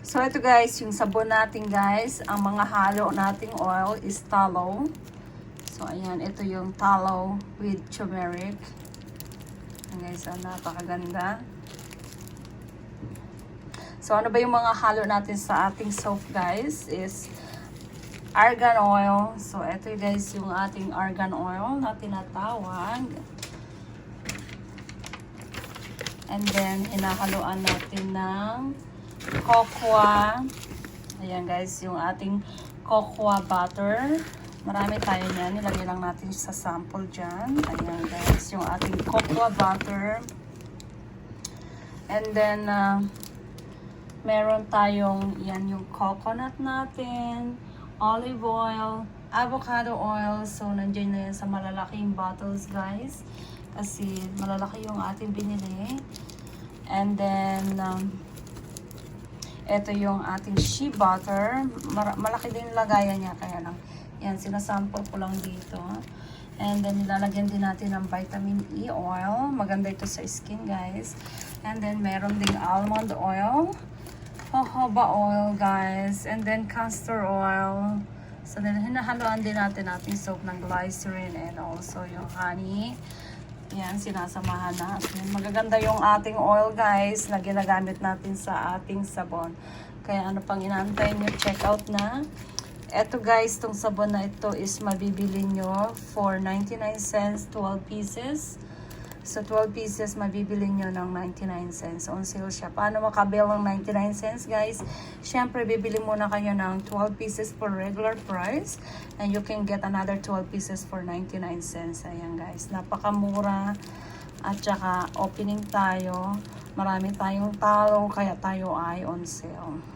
So, ito guys, yung sabon natin guys. Ang mga halo nating oil is tallow. So, ayan. Ito yung tallow with turmeric. Ayan guys, napakaganda. So, ano ba yung mga halo natin sa ating soap guys is argan oil. So, ito guys yung ating argan oil na tinatawag. And then, hinahaluan natin ng cocoa. Ayan guys, yung ating cocoa butter. Marami tayo niyan. Nilagay lang natin sa sample dyan. Ayan guys, yung ating cocoa butter. And then, meron tayong, yan yung coconut natin, olive oil, avocado oil. So, nandiyan na yan sa malalaking bottles guys. Kasi malalaki yung ating binili. And then, ito yung ating shea butter. Malaki din lagayan niya. Kaya lang, yan, sinasample ko lang dito. And then, nilalagyan din natin ng vitamin E oil. Maganda ito sa skin, guys. And then, meron ding almond oil. Jojoba oil, guys. And then, castor oil. So, then, hinahaluan din natin ating soap ng glycerin and also yung honey. Yan, sinasamahan natin. Magaganda yung ating oil guys na ginagamit natin sa ating sabon. Kaya ano pang inaantay nyo, check out na. Eto guys, tong sabon na ito is mabibili nyo for 99 cents, 12 pieces. So 12 pieces mabibili nyo ng 99 cents. On sale siya. Paano makabill ng 99 cents guys? Siyempre, bibili muna kayo ng 12 pieces for regular price. And you can get another 12 pieces for 99 cents. Ayan guys, napakamura. At saka opening tayo. Marami tayong talo, kaya tayo ay on sale.